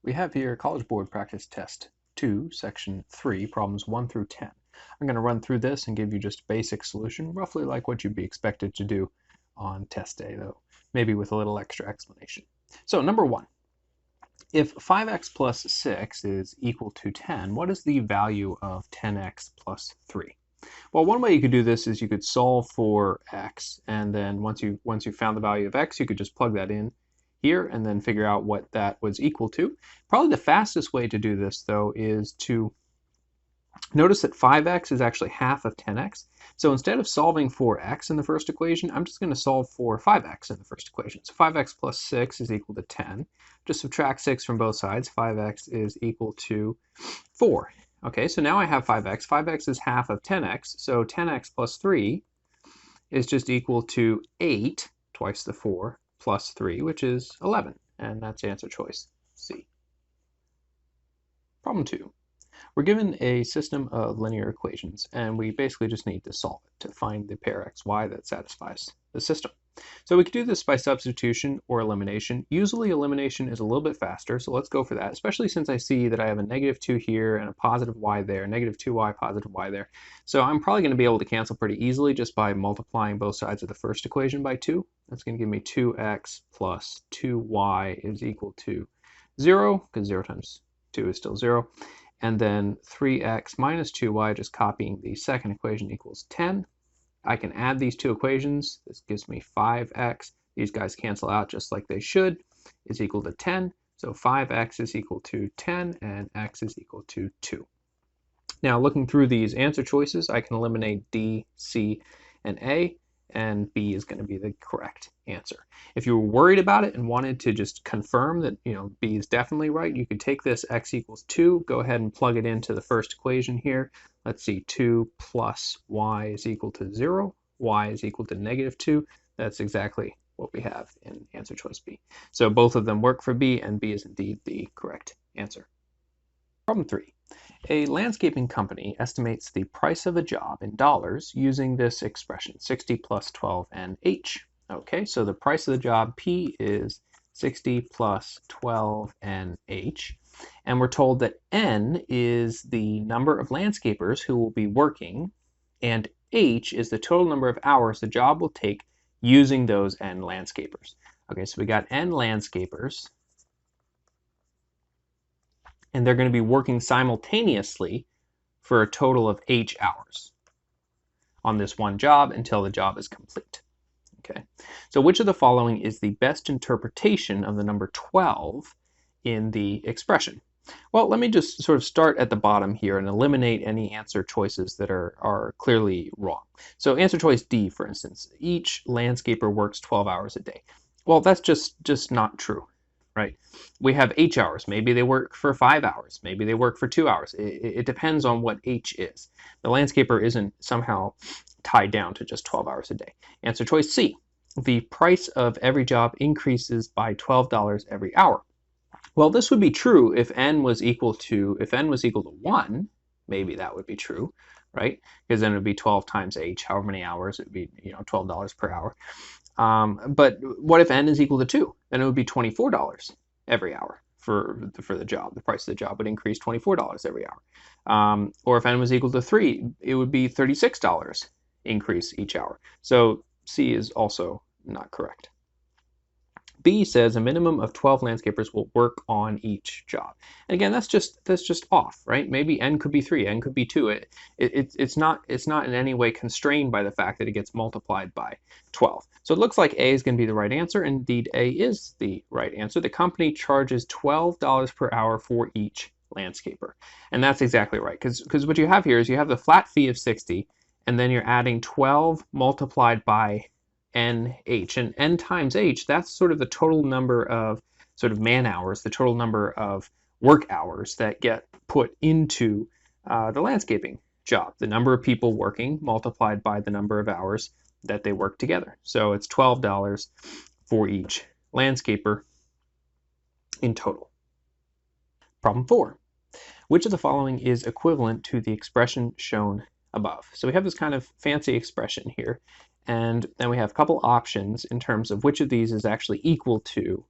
We have here College Board Practice Test 2, Section 3, problems 1 through 10. I'm going to run through this and give you just a basic solution, roughly like what you'd be expected to do on test day, though maybe with a little extra explanation. So number 1, if 5x plus 6 is equal to 10, what is the value of 10x plus 3? Well, one way you could do this is you could solve for x, and then once you found the value of x, you could just plug that in here and then figure out what that was equal to. Probably the fastest way to do this, though, is to notice that 5x is actually half of 10x. So instead of solving for x in the first equation, I'm just going to solve for 5x in the first equation. So 5x plus 6 is equal to 10. Just subtract 6 from both sides. 5x is equal to 4. Okay, so now I have 5x. 5x is half of 10x, so 10x plus 3 is just equal to 8, twice the 4, plus 3, which is 11. And that's answer choice C. Problem 2. We're given a system of linear equations, and we basically just need to solve it to find the pair xy that satisfies the system. So we could do this by substitution or elimination. Usually elimination is a little bit faster, so let's go for that, especially since I see that I have a negative 2 here and a positive y there, negative 2y, positive y there. So I'm probably going to be able to cancel pretty easily just by multiplying both sides of the first equation by 2. That's going to give me 2x plus 2y is equal to 0, because 0 times 2 is still 0. And then 3x minus 2y, just copying the second equation, equals 10. I can add these two equations. This gives me 5x. These guys cancel out just like they should, is equal to 10. So 5x is equal to 10, and x is equal to 2. Now, looking through these answer choices, I can eliminate D, C, and A, and B is going to be the correct answer. If you were worried about it and wanted to just confirm that B is definitely right, you could take this x equals 2, go ahead and plug it into the first equation here. Let's see, 2 plus y is equal to 0, y is equal to negative 2. That's exactly what we have in answer choice B. So both of them work for B, and B is indeed the correct answer. Problem 3. A landscaping company estimates the price of a job in dollars using this expression, 60 plus 12 and H. Okay, so the price of the job, P, is 60 plus 12 and H. And we're told that N is the number of landscapers who will be working, and H is the total number of hours the job will take using those N landscapers. Okay, so we got N landscapers, and they're going to be working simultaneously for a total of H hours on this one job until the job is complete. Okay, so which of the following is the best interpretation of the number 12 in the expression? Well, let me just sort of start at the bottom here and eliminate any answer choices that are clearly wrong. So answer choice D, for instance, each landscaper works 12 hours a day. Well, that's just not true. Right? We have H hours. Maybe they work for 5 hours. Maybe they work for 2 hours. It depends on what H is. The landscaper isn't somehow tied down to just 12 hours a day. Answer choice C. The price of every job increases by $12 every hour. Well, this would be true if N was equal to 1. Maybe that would be true, right? Because then it would be 12 times H, however many hours, it would be $12 per hour. But what if N is equal to 2? Then it would be $24 every hour for the job. The price of the job would increase $24 every hour. Or if N was equal to 3, it would be $36 increase each hour. So C is also not correct. B says a minimum of 12 landscapers will work on each job. And again, that's just off, right? Maybe N could be 3, N could be 2. It's not in any way constrained by the fact that it gets multiplied by 12. So it looks like A is going to be the right answer. Indeed, A is the right answer. The company charges $12 per hour for each landscaper. And that's exactly right, because what you have here is you have the flat fee of 60, and then you're adding 12 multiplied by NH, and N times H, that's sort of the total number of sort of man hours, the total number of work hours that get put into the landscaping job, the number of people working multiplied by the number of hours that they work together. So it's $12 for each landscaper in total. Problem 4. Which of the following is equivalent to the expression shown above? So we have this kind of fancy expression here, and then we have a couple options in terms of which of these is actually equal to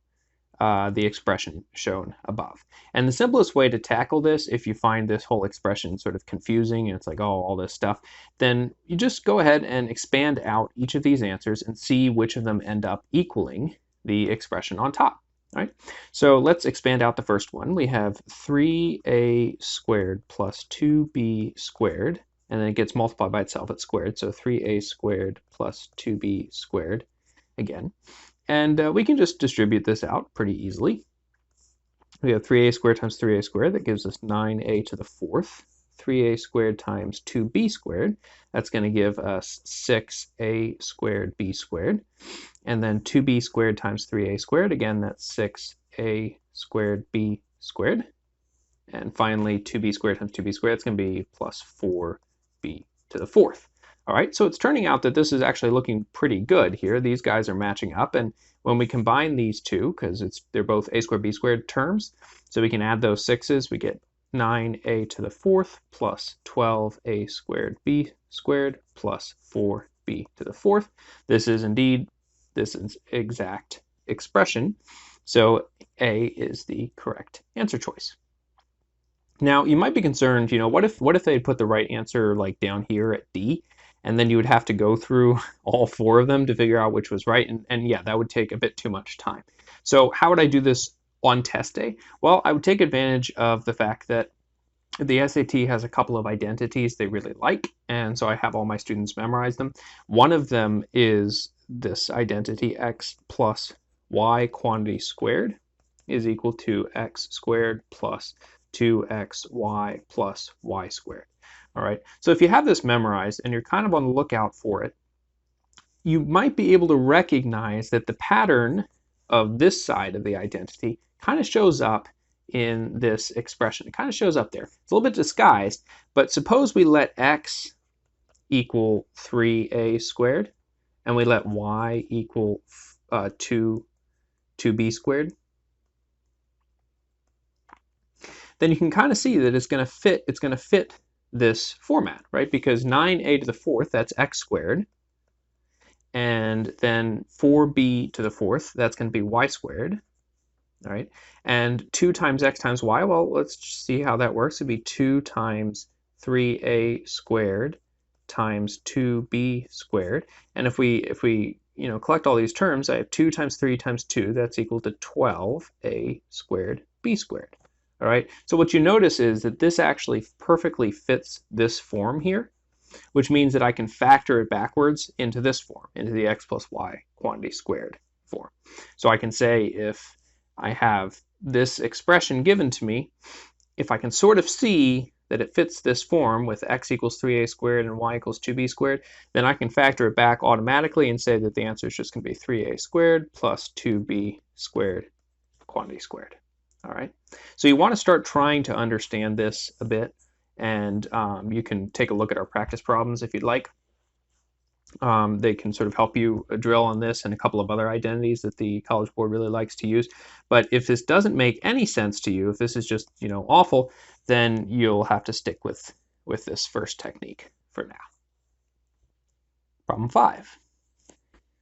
the expression shown above. And the simplest way to tackle this, if you find this whole expression sort of confusing and it's like, oh, all this stuff, then you just go ahead and expand out each of these answers and see which of them end up equaling the expression on top. All right, so let's expand out the first one. We have 3a squared plus 2b squared, and then it gets multiplied by itself, it's squared, so 3a squared plus 2b squared again. And we can just distribute this out pretty easily. We have 3a squared times 3a squared, that gives us 9a to the fourth. 3a squared times 2b squared, that's going to give us 6a squared b squared. And then 2b squared times 3a squared, again, that's 6a squared b squared. And finally, 2b squared times 2b squared, it's going to be plus 4b to the fourth. All right, so it's turning out that this is actually looking pretty good here. These guys are matching up, and when we combine these two, because they're both a squared b squared terms, so we can add those sixes, we get 9a to the fourth plus 12a squared b squared plus 4b to the fourth. This is indeed this exact expression, so A is the correct answer choice. Now, you might be concerned, what if they put the right answer like down here at D, and then you would have to go through all four of them to figure out which was right, and yeah, that would take a bit too much time. So how would I do this on test day? Well, I would take advantage of the fact that the SAT has a couple of identities they really like, and so I have all my students memorize them. One of them is this identity, x plus y quantity squared is equal to x squared plus 2xy plus y squared. All right, so if you have this memorized and you're kind of on the lookout for it, you might be able to recognize that the pattern of this side of the identity kind of shows up in this expression. It kind of shows up there. It's a little bit disguised, but suppose we let x equal 3a squared and we let y equal 2b squared. Then you can kind of see that it's going to fit this format, right? Because 9a to the fourth, that's x squared. And then 4b to the fourth, that's going to be y squared. All right, and 2 times x times y, well, let's see how that works. It'd be 2 times 3a squared times 2b squared. And if we collect all these terms, I have 2 times 3 times 2, that's equal to 12a squared b squared. All right, so what you notice is that this actually perfectly fits this form here, which means that I can factor it backwards into this form, into the x plus y quantity squared form. So I can say if I have this expression given to me, if I can sort of see that it fits this form with x equals 3a squared and y equals 2b squared, then I can factor it back automatically and say that the answer is just going to be 3a squared plus 2b squared quantity squared. All right, so you want to start trying to understand this a bit, and you can take a look at our practice problems if you'd like. They can sort of help you drill on this and a couple of other identities that the College Board really likes to use. But if this doesn't make any sense to you, if this is just awful, then you'll have to stick with this first technique for now. Problem 5.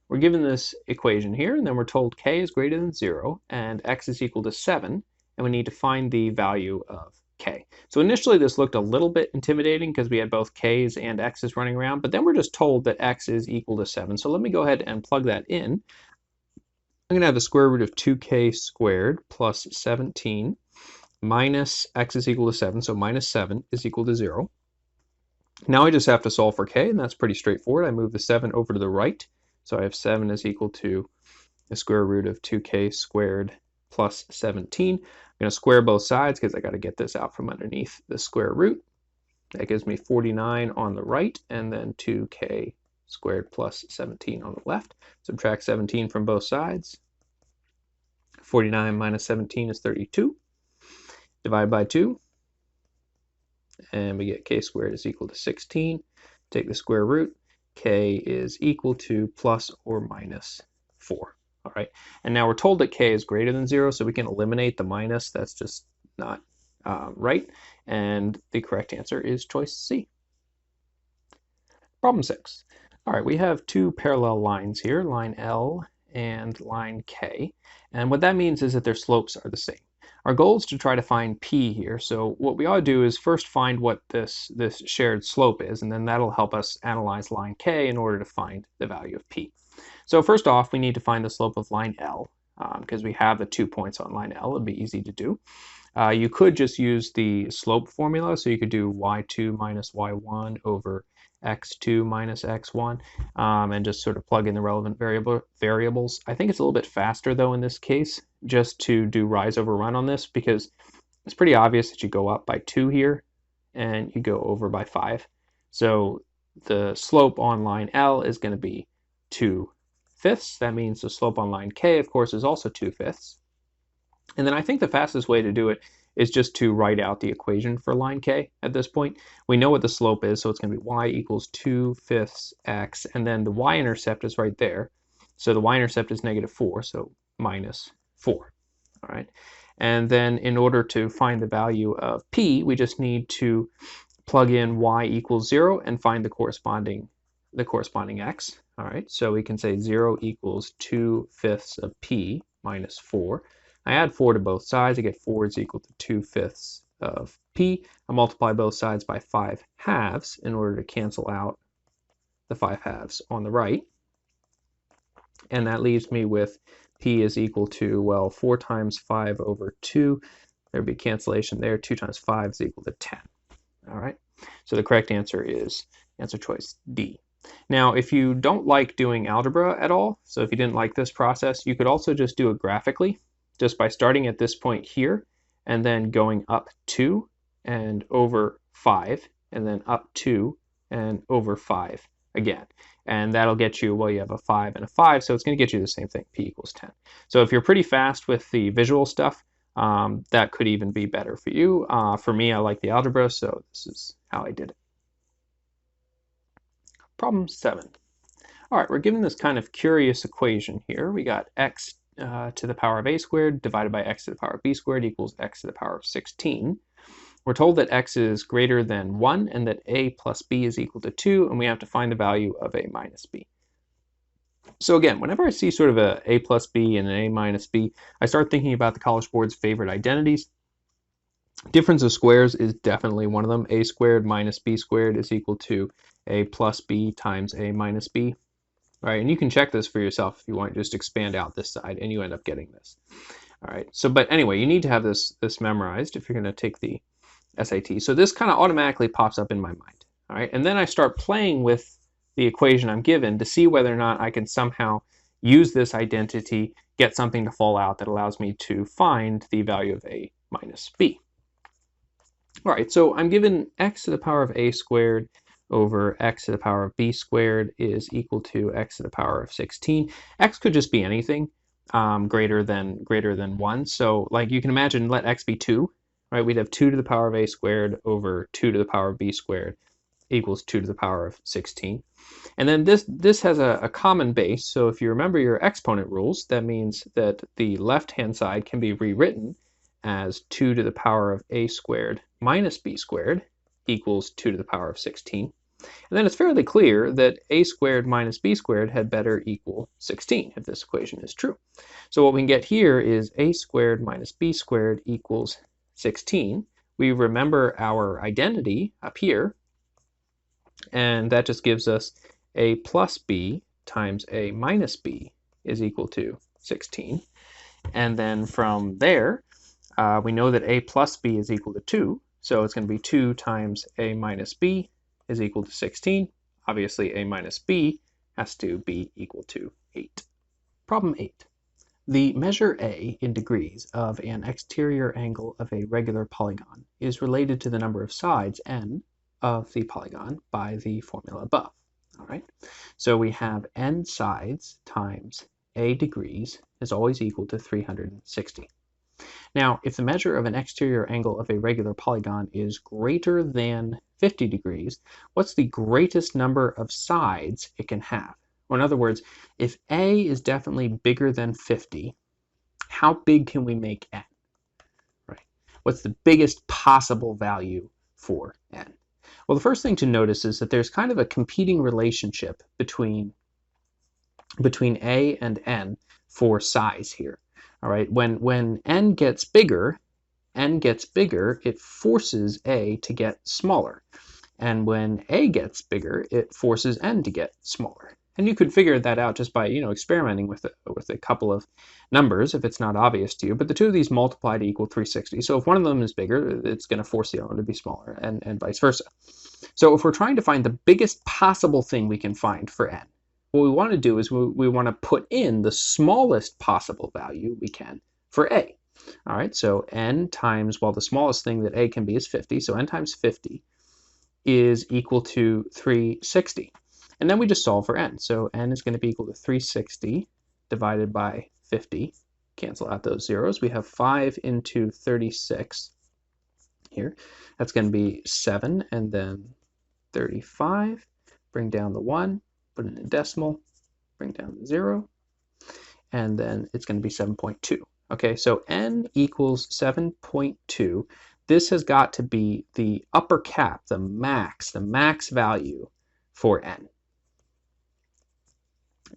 We're given this equation here, and then we're told k is greater than 0 and x is equal to 7, and we need to find the value of k. So initially this looked a little bit intimidating because we had both k's and x's running around, but then we're just told that x is equal to 7. So let me go ahead and plug that in. I'm going to have the square root of 2k squared plus 17 minus x is equal to 7, so minus 7 is equal to 0. Now I just have to solve for k, and that's pretty straightforward. I move the 7 over to the right, so I have 7 is equal to the square root of 2k squared plus 17. I'm going to square both sides because I got to get this out from underneath the square root. That gives me 49 on the right, and then 2k squared plus 17 on the left. Subtract 17 from both sides. 49 minus 17 is 32. Divide by 2, and we get k squared is equal to 16. Take the square root. K is equal to plus or minus 4. All right, and now we're told that k is greater than 0, so we can eliminate the minus. That's just not right, and the correct answer is choice C. Problem 6. All right, we have two parallel lines here, line L and line K. And what that means is that their slopes are the same. Our goal is to try to find P here. So what we ought to do is first find what this shared slope is, and then that'll help us analyze line K in order to find the value of P. So first off, we need to find the slope of line L, because we have the 2 points on line L. It'd be easy to do. You could just use the slope formula, so you could do y2 minus y1 over x2 minus x1, and just sort of plug in the relevant variables. I think it's a little bit faster though in this case just to do rise over run on this, because it's pretty obvious that you go up by 2 here and you go over by 5. So the slope on line L is going to be 2/5. That means the slope on line K, of course, is also 2/5. And then I think the fastest way to do it is just to write out the equation for line K at this point. We know what the slope is, so it's going to be y equals 2/5 x, and then the y-intercept is right there. So the y-intercept is -4, so -4. All right. And then in order to find the value of P, we just need to plug in y equals 0 and find the corresponding x. All right. So we can say 0 equals 2/5 of P minus 4. I add 4 to both sides. I get 4 is equal to 2/5 of P. I multiply both sides by 5/2 in order to cancel out the 5/2 on the right. And that leaves me with P is equal to, well, 4 times 5 over 2. There'd be cancellation there. 2 times 5 is equal to 10. All right. So the correct answer is answer choice D. Now, if you don't like doing algebra at all, so if you didn't like this process, you could also just do it graphically, just by starting at this point here and then going up 2 and over 5 and then up 2 and over 5 again. And that'll get you, well, you have a 5 and a 5, so it's going to get you the same thing, P equals 10. So if you're pretty fast with the visual stuff, that could even be better for you. For me, I like the algebra, so this is how I did it. Problem 7. All right, we're given this kind of curious equation here. We got x to the power of a squared divided by x to the power of b squared equals x to the power of 16. We're told that x is greater than 1 and that a plus b is equal to 2, and we have to find the value of a minus b. So again, whenever I see sort of a plus b and an a minus b, I start thinking about the College Board's favorite identities. Difference of squares is definitely one of them. A squared minus b squared is equal to a plus b times a minus b. All right, and you can check this for yourself if you want. Just expand out this side and you end up getting this. All right, so but anyway, you need to have this memorized if you're going to take the SAT. So this kind of automatically pops up in my mind. All right, and then I start playing with the equation I'm given to see whether or not I can somehow use this identity, get something to fall out that allows me to find the value of a minus b. All right, so I'm given x to the power of a squared over x to the power of b squared is equal to x to the power of 16. X could just be anything greater than 1. So like you can imagine, let x be 2, right? We'd have 2 to the power of a squared over 2 to the power of b squared equals 2 to the power of 16. And then this has a common base. So if you remember your exponent rules, that means that the left-hand side can be rewritten as 2 to the power of a squared minus b squared equals 2 to the power of 16. And then it's fairly clear that a squared minus b squared had better equal 16 if this equation is true. So what we can get here is a squared minus b squared equals 16. We remember our identity up here, and that just gives us a plus b times a minus b is equal to 16. And then from there, we know that a plus b is equal to 2. So it's going to be 2 times a minus b is equal to 16. Obviously, a minus b has to be equal to 8. Problem 8. The measure a in degrees of an exterior angle of a regular polygon is related to the number of sides n of the polygon by the formula above. All right. So we have n sides times a degrees is always equal to 360. Now, if the measure of an exterior angle of a regular polygon is greater than 50 degrees, what's the greatest number of sides it can have? Or in other words, if A is definitely bigger than 50, how big can we make n? Right? What's the biggest possible value for n? Well, the first thing to notice is that there's kind of a competing relationship between between A and N for size here. All right, when N gets bigger, it forces A to get smaller. And when A gets bigger, it forces N to get smaller. And you could figure that out just by, experimenting with a couple of numbers if it's not obvious to you. But the two of these multiply to equal 360. So if one of them is bigger, it's going to force the other one to be smaller, and vice versa. So if we're trying to find the biggest possible thing we can find for N, what we want to do is we want to put in the smallest possible value we can for A. All right, so N times, well, the smallest thing that A can be is 50, so N times 50 is equal to 360. And then we just solve for N. So N is going to be equal to 360 divided by 50. Cancel out those zeros. We have 5 into 36 here. That's going to be 7, and then 35. Bring down the 1, put in a decimal, bring down the 0, and then it's going to be 7.2. Okay, so N equals 7.2. This has got to be the upper cap, the max value for N.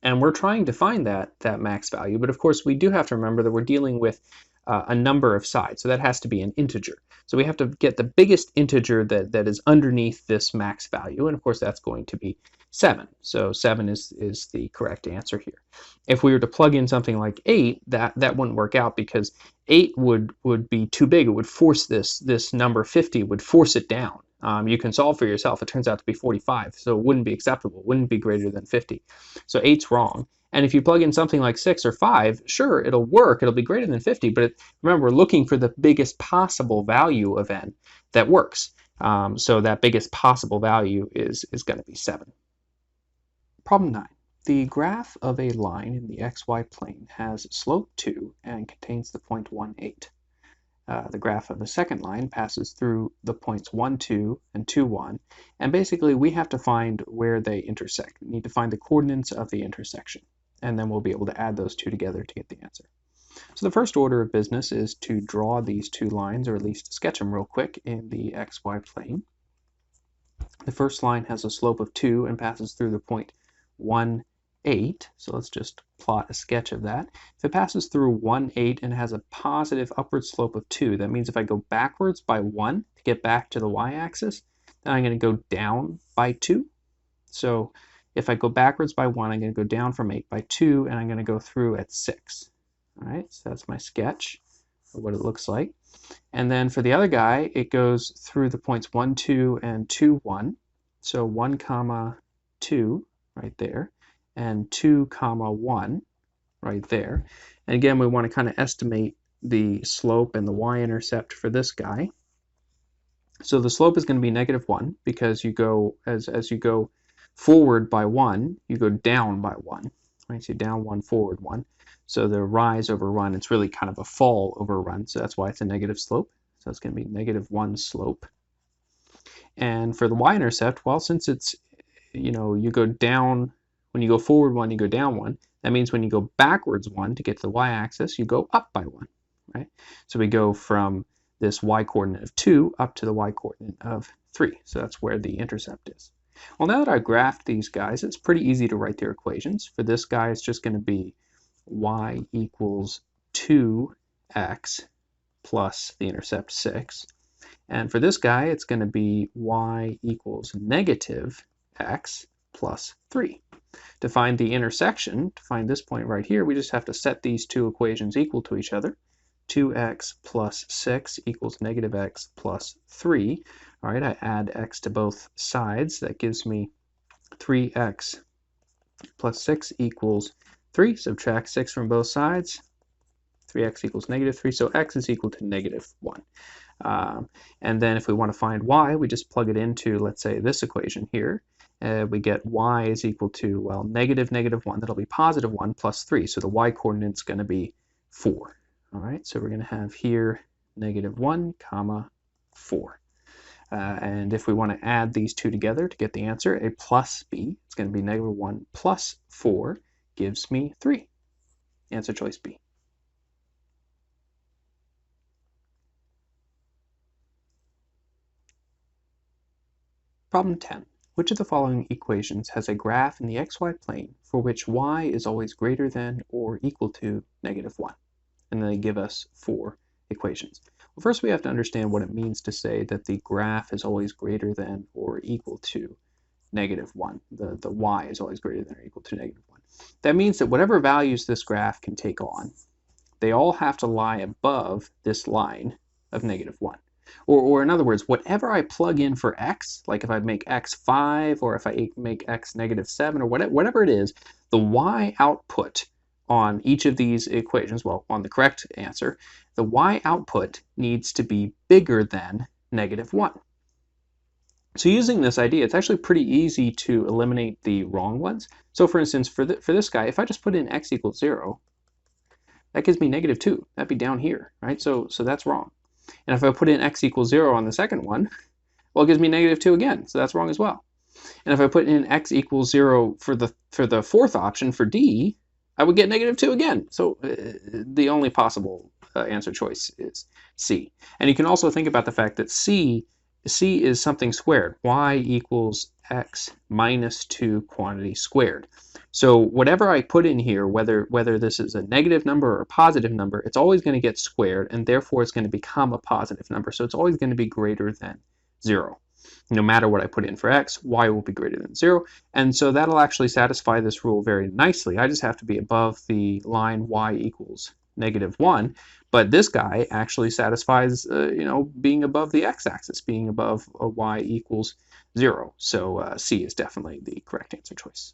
And we're trying to find that max value, but of course we do have to remember that we're dealing with a number of sides, so that has to be an integer. So we have to get the biggest integer that is underneath this max value, and of course that's going to be 7. So 7 is the correct answer here. If we were to plug in something like 8, that wouldn't work out, because 8 would be too big. It would force this number 50, would force it down. You can solve for yourself. It turns out to be 45, so it wouldn't be acceptable, wouldn't be greater than 50. So 8's wrong. And if you plug in something like 6 or 5, sure, it'll work. It'll be greater than 50, but remember, we're looking for the biggest possible value of N that works. So that biggest possible value is going to be 7. Problem 9. The graph of a line in the xy plane has slope 2 and contains the point 1, 8. The graph of a second line passes through the points 1, 2, and 2, 1. And basically, we have to find where they intersect. We need to find the coordinates of the intersection. And then we'll be able to add those two together to get the answer. So the first order of business is to draw these two lines, or at least sketch them real quick in the xy plane. The first line has a slope of 2 and passes through the point 1, 8. So let's just plot a sketch of that. If it passes through 1, 8 and has a positive upward slope of 2, that means if I go backwards by 1 to get back to the y-axis, then I'm going to go down by 2. So if I go backwards by 1, I'm going to go down from 8 by 2, and I'm going to go through at 6. All right, so that's my sketch of what it looks like. And then for the other guy, it goes through the points 1, 2, and 2, 1. So 1, 2 right there, and 2, 1 right there. And again, we want to kind of estimate the slope and the y-intercept for this guy. So the slope is going to be -1, because you go, as you go forward by 1, you go down by 1. Right? So down 1, forward 1. So the rise over run, it's really kind of a fall over run, so that's why it's a negative slope. So it's going to be -1 slope. And for the y-intercept, well, since it's, you go down, when you go forward 1, you go down 1. That means when you go backwards 1 to get to the y-axis, you go up by 1, right? So we go from this y-coordinate of 2 up to the y-coordinate of 3. So that's where the intercept is. Well, now that I've graphed these guys, it's pretty easy to write their equations. For this guy, it's just going to be y equals 2x plus the intercept 6. And for this guy, it's going to be y equals -x plus 3. To find the intersection, to find this point right here, we just have to set these two equations equal to each other. 2x plus 6 equals -x plus 3. All right, I add x to both sides. That gives me 3x plus 6 equals 3. Subtract 6 from both sides. 3x equals -3, so x is equal to -1. And then if we want to find y, we just plug it into, let's say, this equation here. We get y is equal to, well, -1. That'll be +1 plus 3. So the y-coordinate is going to be 4. All right, so we're going to have here -1, 4. And if we want to add these two together to get the answer, a plus b, it's going to be -1 plus 4 gives me 3. Answer choice B. Problem 10. Which of the following equations has a graph in the xy plane for which y is always greater than or equal to -1? And then they give us 4 equations. Well, first we have to understand what it means to say that the graph is always greater than or equal to -1. The y is always greater than or equal to -1. That means that whatever values this graph can take on, they all have to lie above this line of -1. Or in other words, whatever I plug in for x, like if I make x 5 or if I make x -7 or whatever it is, the y output on each of these equations, well, on the correct answer, the y output needs to be bigger than -1. So using this idea, it's actually pretty easy to eliminate the wrong ones. So for instance, for this guy, if I just put in x equals 0, that gives me -2. That'd be down here, right? So that's wrong. And if I put in x equals 0 on the second one, well, it gives me -2 again, so that's wrong as well. And if I put in x equals 0 for the fourth option, for D, I would get -2 again. So the only possible answer choice is C. And you can also think about the fact that C is something squared. Y equals x minus 2 quantity squared. So whatever I put in here, whether this is a negative number or a positive number, it's always going to get squared, and therefore it's going to become a positive number. So it's always going to be greater than 0. No matter what I put in for x, y will be greater than 0. And so that'll actually satisfy this rule very nicely. I just have to be above the line y equals -1. But this guy actually satisfies, being above the x-axis, being above y equals 0. So C is definitely the correct answer choice.